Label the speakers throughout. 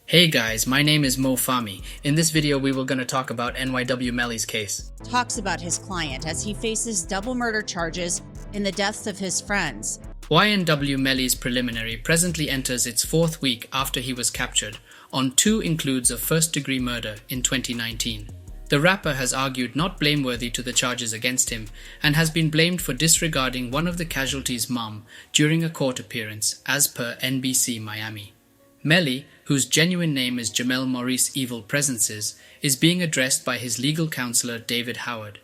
Speaker 1: Hey guys, my name is Mo Fahmy. In this video, we were going to talk about NYW Melly's case.
Speaker 2: Talks about his client as he faces double murder charges in the deaths of his friends.
Speaker 1: YNW Melly's preliminary presently enters its fourth week after he was captured, on 2 includes of first-degree murder in 2019. The rapper has argued not blameworthy to the charges against him and has been blamed for disregarding one of the casualties' mom during a court appearance, as per NBC Miami. Melly, whose genuine name is Jamel Maurice Evil Presences, is being addressed by his legal counselor David Howard.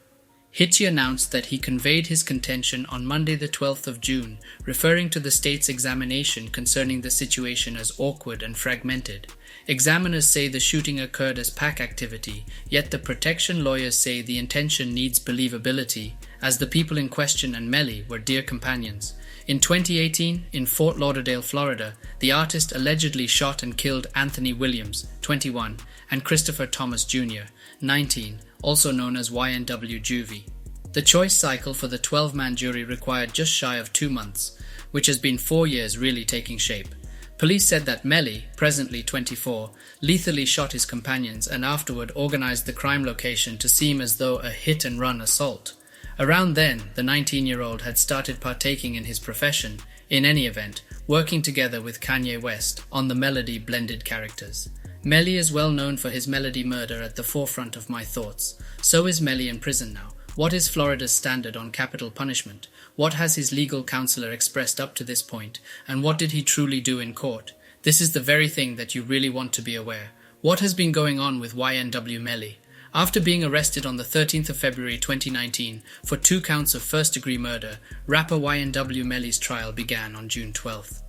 Speaker 1: Hitchie announced that he conveyed his contention on Monday the 12th of June, referring to the state's examination concerning the situation as awkward and fragmented. Examiners say the shooting occurred as pack activity, yet the protection lawyers say the intention needs believability, as the people in question and Melly were dear companions. In 2018, in Fort Lauderdale, Florida, the artist allegedly shot and killed Anthony Williams, 21, and Christopher Thomas Jr., 19, also known as YNW Juvie. The choice cycle for the 12-man jury required just shy of 2 months, which has been 4 years really taking shape. Police said that Melly, presently 24, lethally shot his companions and afterward organized the crime location to seem as though a hit-and-run assault. Around then, the 19-year-old had started partaking in his profession, in any event, working together with Kanye West on the Melody blended characters. Melly is well known for his Melody murder at the forefront of my thoughts. So is Melly in prison now. What is Florida's standard on capital punishment? What has his legal counselor expressed up to this point? And what did he truly do in court? This is the very thing that you really want to be aware. What has been going on with YNW Melly? After being arrested on the 13th of February 2019 for 2 counts of first-degree murder, rapper YNW Melly's trial began on June 12th.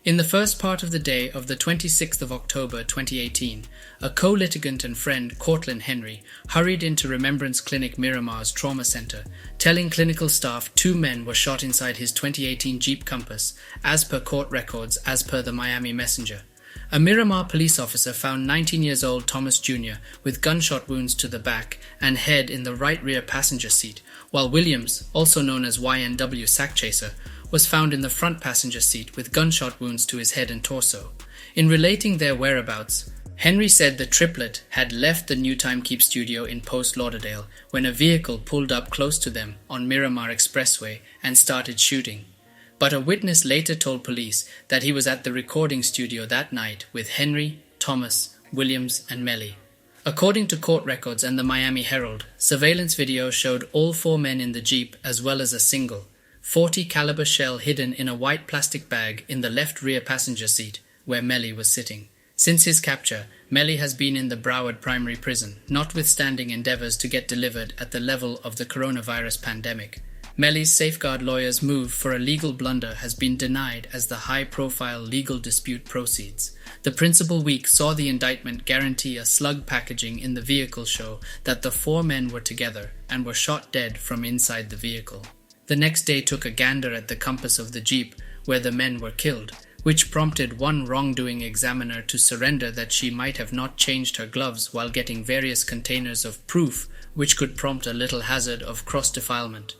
Speaker 1: In the first part of the day of the 26th of October 2018, a co-litigant and friend, Cortland Henry, hurried into Remembrance Clinic Miramar's trauma center, telling clinical staff 2 men were shot inside his 2018 Jeep Compass, as per court records, as per the Miami Messenger. A Miramar police officer found 19-year-old Thomas Jr. with gunshot wounds to the back and head in the right rear passenger seat, while Williams, also known as YNW Sackchaser, was found in the front passenger seat with gunshot wounds to his head and torso. In relating their whereabouts, Henry said the triplet had left the New Time Keep studio in Post Lauderdale when a vehicle pulled up close to them on Miramar Expressway and started shooting. But a witness later told police that he was at the recording studio that night with Henry, Thomas, Williams, and Melly. According to court records and the Miami Herald, surveillance video showed all 4 men in the Jeep as well as a single .40 caliber shell hidden in a white plastic bag in the left rear passenger seat where Melly was sitting. Since his capture, Melly has been in the Broward primary prison, notwithstanding endeavors to get delivered at the level of the coronavirus pandemic. Melly's safeguard lawyer's move for a legal blunder has been denied as the high-profile legal dispute proceeds. The principal week saw the indictment guarantee a slug packaging in the vehicle show that the 4 men were together and were shot dead from inside the vehicle. The next day took a gander at the compass of the Jeep where the men were killed, which prompted one wrongdoing examiner to surrender that she might have not changed her gloves while getting various containers of proof which could prompt a little hazard of cross-defilement.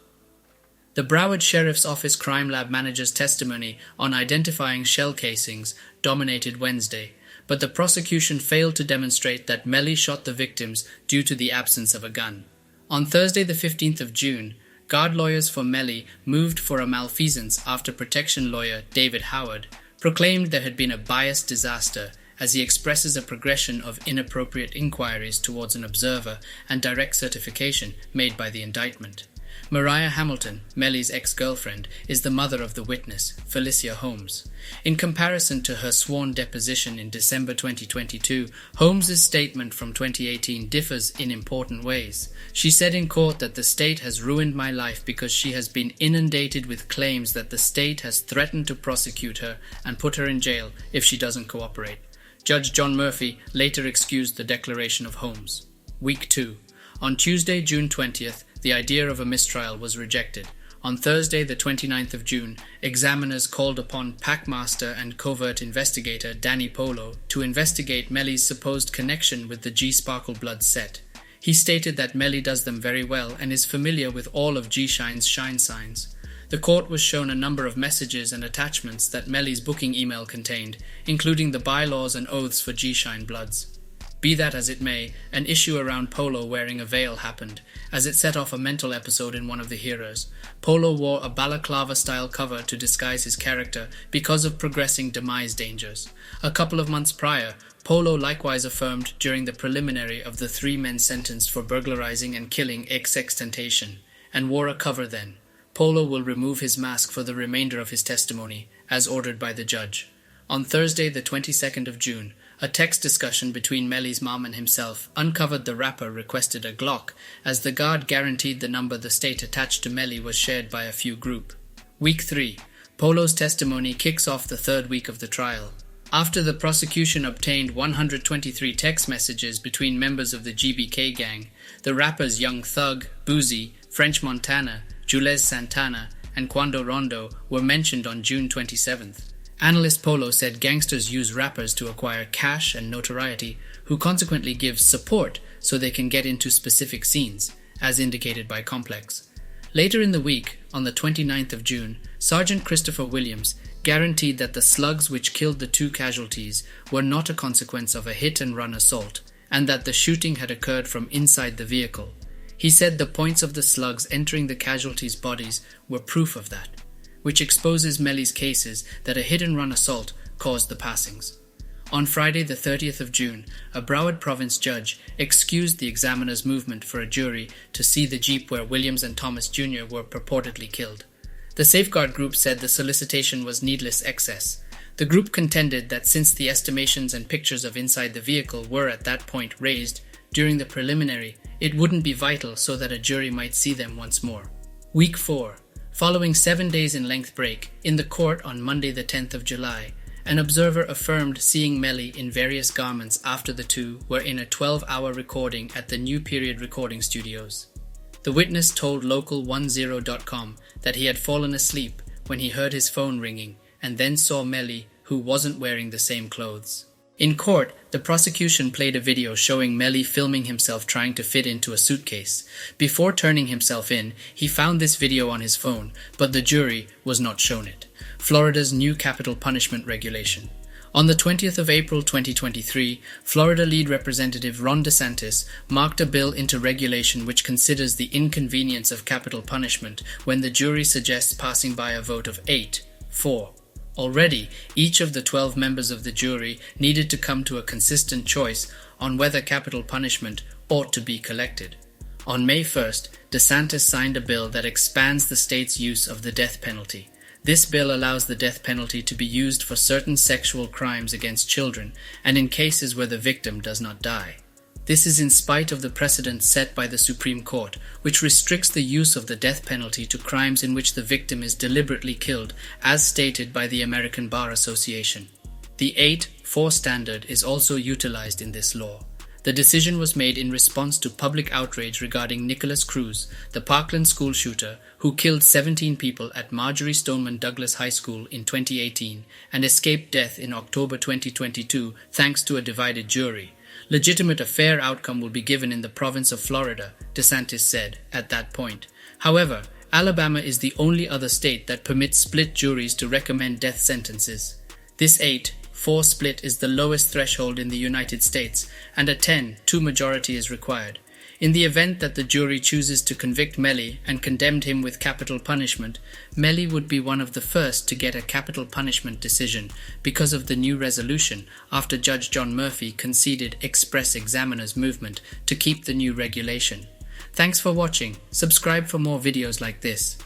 Speaker 1: The Broward Sheriff's Office Crime Lab manager's testimony on identifying shell casings dominated Wednesday, but the prosecution failed to demonstrate that Melly shot the victims due to the absence of a gun. On Thursday the 15th of June, guard lawyers for Melly moved for a malfeasance after protection lawyer David Howard proclaimed there had been a biased disaster as he expresses a progression of inappropriate inquiries towards an observer and direct certification made by the indictment. Mariah Hamilton, Melly's ex-girlfriend, is the mother of the witness, Felicia Holmes. In comparison to her sworn deposition in December 2022, Holmes's statement from 2018 differs in important ways. She said in court that the state has ruined my life because she has been inundated with claims that the state has threatened to prosecute her and put her in jail if she doesn't cooperate. Judge John Murphy later excused the declaration of Holmes. Week 2. On Tuesday, June 20th, the idea of a mistrial was rejected. On Thursday, the 29th of June, examiners called upon Packmaster and covert investigator Danny Polo to investigate Melly's supposed connection with the G Sparkle Blood set. He stated that Melly does them very well and is familiar with all of G Shine's shine signs. The court was shown a number of messages and attachments that Melly's booking email contained, including the bylaws and oaths for G-Shine Bloods. Be that as it may, an issue around Polo wearing a veil happened, as it set off a mental episode in one of the hearers. Polo wore a balaclava-style cover to disguise his character because of progressing demise dangers. A couple of months prior, Polo likewise affirmed during the preliminary of the 3 men sentenced for burglarizing and killing XXXTentacion, and wore a cover then. Polo will remove his mask for the remainder of his testimony, as ordered by the judge. On Thursday, the 22nd of June, a text discussion between Melly's mom and himself uncovered the rapper requested a Glock, as the guard guaranteed the number the state attached to Melly was shared by a few group. Week 3. Polo's testimony kicks off the 3rd week of the trial. After the prosecution obtained 123 text messages between members of the GBK gang, the rappers Young Thug, Boozy, French Montana, Jules Santana, and Quando Rondo were mentioned on June 27th. Analyst Polo said gangsters use rappers to acquire cash and notoriety, who consequently give support so they can get into specific scenes, as indicated by Complex. Later in the week, on the 29th of June, Sergeant Christopher Williams guaranteed that the slugs which killed the 2 casualties were not a consequence of a hit-and-run assault, and that the shooting had occurred from inside the vehicle. He said the points of the slugs entering the casualties' bodies were proof of that, which exposes Melly's cases that a hit-and-run assault caused the passings. On Friday the 30th of June, a Broward province judge excused the examiner's movement for a jury to see the jeep where Williams and Thomas Jr. were purportedly killed. The Safeguard Group said the solicitation was needless excess. The group contended that since the estimations and pictures of inside the vehicle were at that point raised during the preliminary, it wouldn't be vital so that a jury might see them once more. Week 4. Following 7 days in length break, in the court on Monday the 10th of July, an observer affirmed seeing Melly in various garments after the 2 were in a 12-hour recording at the New Period recording studios. The witness told Local10.com that he had fallen asleep when he heard his phone ringing and then saw Melly, who wasn't wearing the same clothes. In court, the prosecution played a video showing Melly filming himself trying to fit into a suitcase. Before turning himself in, he found this video on his phone, but the jury was not shown it. Florida's new capital punishment regulation. On the 20th of April 2023, Florida lead representative Ron DeSantis marked a bill into regulation which considers the inconvenience of capital punishment when the jury suggests passing by a vote of 8-4. Already, each of the 12 members of the jury needed to come to a consistent choice on whether capital punishment ought to be collected. On May 1st, DeSantis signed a bill that expands the state's use of the death penalty. This bill allows the death penalty to be used for certain sexual crimes against children and in cases where the victim does not die. This is in spite of the precedent set by the Supreme Court, which restricts the use of the death penalty to crimes in which the victim is deliberately killed, as stated by the American Bar Association. The 8-4 standard is also utilized in this law. The decision was made in response to public outrage regarding Nicholas Cruz, the Parkland school shooter who killed 17 people at Marjorie Stoneman Douglas High School in 2018 and escaped death in October 2022 thanks to a divided jury. Legitimate a fair outcome will be given in the province of Florida, DeSantis said at that point. However, Alabama is the only other state that permits split juries to recommend death sentences. This 8-4 split is the lowest threshold in the United States, and a 10-2 majority is required. In the event that the jury chooses to convict Melly and condemned him with capital punishment, Melly would be one of the first to get a capital punishment decision because of the new resolution after Judge John Murphy conceded express examiner's movement to keep the new regulation. Thanks for watching. Subscribe for more videos like this.